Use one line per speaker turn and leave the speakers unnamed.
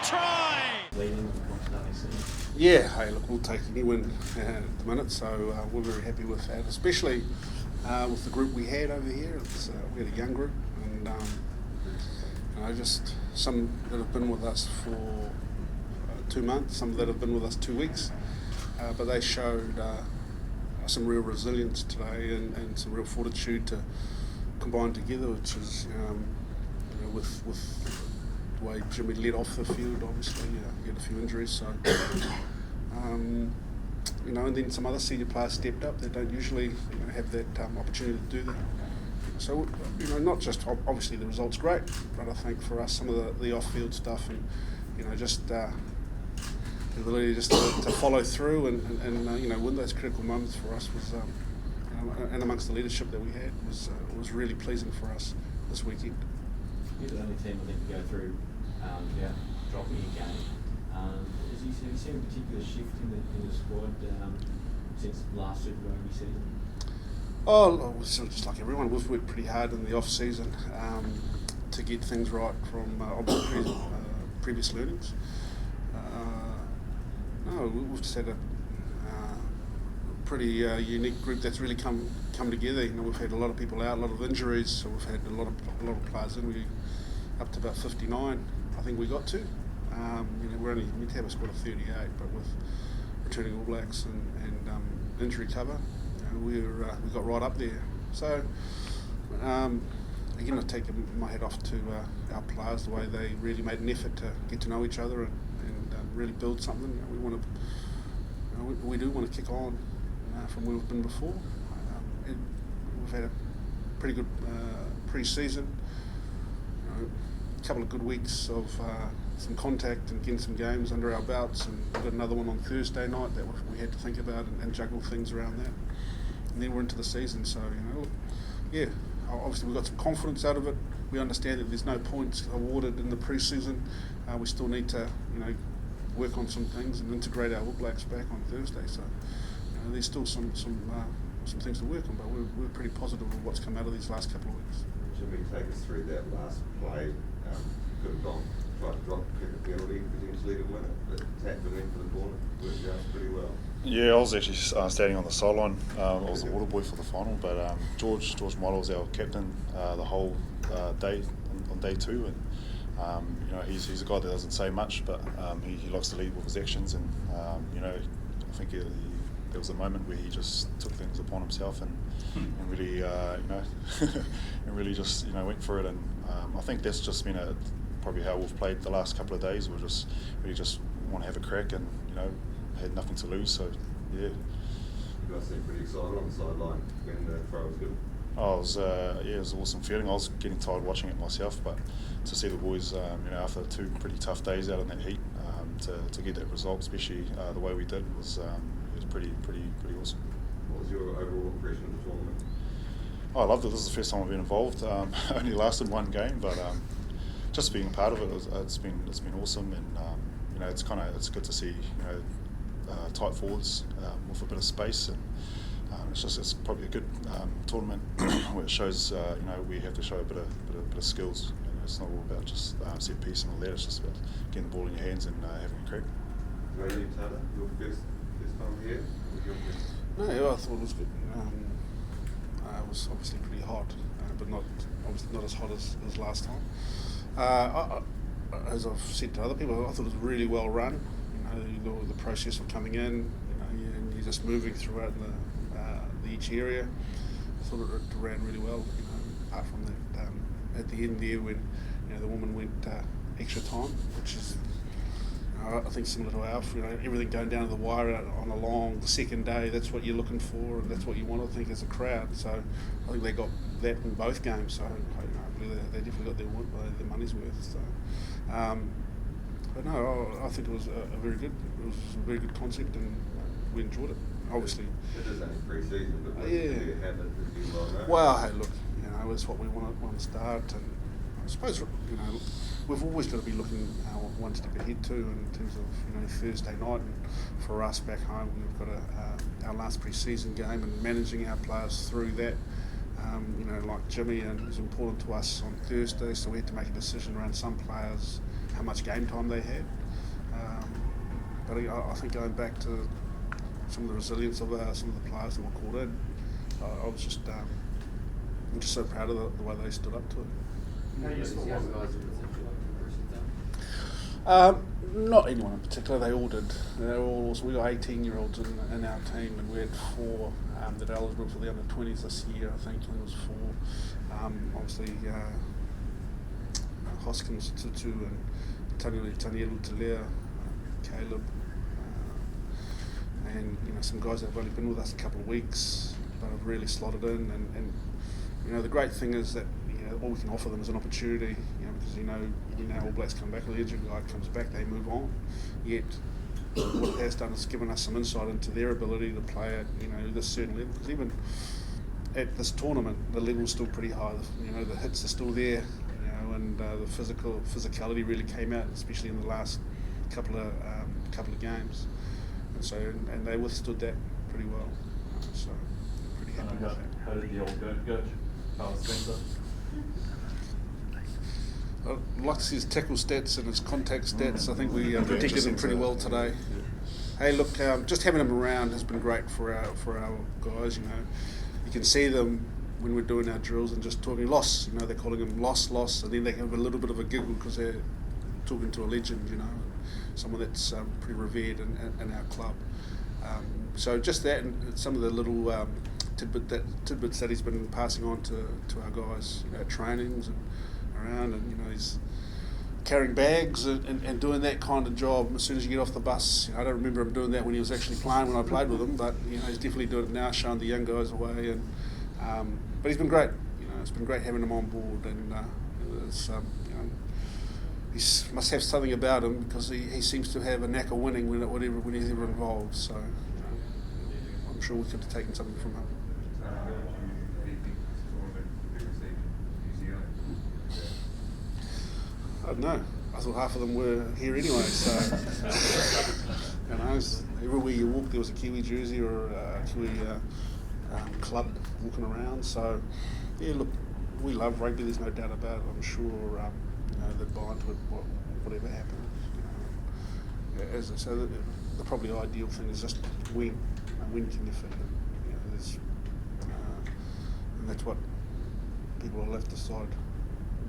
try!
Yeah, hey, look, we'll take any win at the minute, so we're very happy with that, especially with the group we had over here. We had a young group, and just some that have been with us for 2 months, some that have been with us 2 weeks, but they showed some real resilience today and some real fortitude to combine together, which is, with the way Jimmy led off the field, obviously, he had a few injuries, so, and then some other senior players stepped up that don't usually have that opportunity to do that. So, not just, obviously the result's great, but I think for us some of the off-field stuff and, just the ability just to follow through and win those critical moments for us was, and amongst the leadership that we had, was really pleasing for us this weekend.
You're the only team I think to go through without dropping a game. Have you seen a particular shift in the squad since last Super Rugby season?
Oh, sort of just like everyone, we've worked pretty hard in the off-season to get things right from obviously previous learnings. We've just had a pretty unique group that's really come together. We've had a lot of people out, a lot of injuries, so we've had a lot of players in. We up to about 59, I think we got to. We're only meant to have a squad of 38, but with returning All Blacks and injury cover, we got right up there. So again, I take my hat off to our players, the way they really made an effort to get to know each other and really build something. We do want to kick on from where we've been before. We've had a pretty good pre-season. A couple of good weeks of some contact and getting some games under our belts, and we've got another one on Thursday night that we had to think about and juggle things around that. And then we're into the season, so obviously we've got some confidence out of it. We understand that there's no points awarded in the pre-season. We still need to work on some things and integrate our All Blacks back on Thursday. So there's still some things to work on, but we're pretty positive of what's come out of these last couple of weeks.
Jimmy, take us through that last play. Could have tried to drop, kick a penalty, potentially to win it, but tapped it in for the corner. Worked out pretty well.
Yeah, I was actually standing on the sideline. I was the water boy for the final, but George Motto was our captain the whole day on day 2, and he's a guy that doesn't say much, but he likes to lead with his actions, and I think there was a moment where he just took things upon himself and really and really just went for it, and I think that's just been probably how we've played the last couple of days. We're just really just want to have a crack, and had nothing to lose, so yeah.
You guys seem pretty excited on the sideline when the throw was good.
It was an awesome feeling. I was getting tired watching it myself, but to see the boys, after 2 pretty tough days out in that heat, to get that result, especially the way we did, was pretty awesome.
What was your overall impression of the tournament?
I loved it. This is the first time I've been involved. Only lasted 1 game, but just being a part of it, it's been awesome, and it's good to see tight forwards with a bit of space, and it's probably a good tournament where it shows we have to show a bit of skills. It's not all about just set piece and all that. It's just about getting the ball in your hands and having a crack.
Tana, your first time here?
No, I thought it was good. It was obviously pretty hot, but not as hot as last time. As I've said to other people, I thought it was really well run. The process of coming in, and you're just moving throughout each area. I thought it ran really well. Apart from that, at the end there when the woman went extra time, which is I think similar to ours. Everything going down to the wire on a long second day. That's what you're looking for, and that's what you want to think as a crowd. So I think they got that in both games. So hopefully they definitely got their money's worth. So. But no, I think it was a very good concept, and we enjoyed it. Obviously,
it is only pre-season, but you have it.
Well, hey, look, it's what we want to start, and I suppose we've always got to be looking one step ahead too in terms of Thursday night, and for us back home we've got our last pre-season game and managing our players through that. Like Jimmy, and it was important to us on Thursday, so we had to make a decision around some players how much game time they had. But I think going back to some of the resilience of some of the players that were called in, I was just I'm just so proud of the way they stood up to it.
How useful was
Not anyone in particular. They all did. They were all awesome. We got 18-year-olds in our team, and we had 4 that are eligible for the under-20s this year. I think there was 4. Obviously, Hoskins, Tutu, and Tanielu Talea, Caleb, and some guys that have only been with us a couple of weeks, but have really slotted in. And the great thing is that all we can offer them is an opportunity. Because we know All Blacks come back, or the injured guy comes back, they move on. Yet what it has done is given us some insight into their ability to play at this certain level. Because even at this tournament, the level's still pretty high. The hits are still there. And the physicality really came out, especially in the last couple of games. And so they withstood that pretty well. So pretty happy with that.
How did the old goat go? Carl Spencer?
I'd like to see his tackle stats and his contact stats. I think we protected him pretty well today. Hey, look, just having him around has been great for our guys. You can see them when we're doing our drills and just talking loss. They're calling him loss, and then they have a little bit of a giggle because they're talking to a legend. Someone that's pretty revered in our club. So just that, and some of the little tidbits that he's been passing on to our guys, at trainings and around, and he's carrying bags and doing that kind of job as soon as you get off the bus. I don't remember him doing that when he was actually playing, when I played with him, but he's definitely doing it now, showing the young guys the way. And but he's been great. It's been great having him on board, and he must have something about him, because he seems to have a knack of winning when he's ever involved. So I'm sure we could have taken something from him. I don't know. I thought half of them were here anyway. So everywhere you walk, there was a Kiwi jersey or a Kiwi club walking around. So yeah, look, we love rugby. There's no doubt about it. I'm sure they'd buy into it, whatever happens. As I say, the probably ideal thing is just win. When can you fit it? And that's what people will have to decide.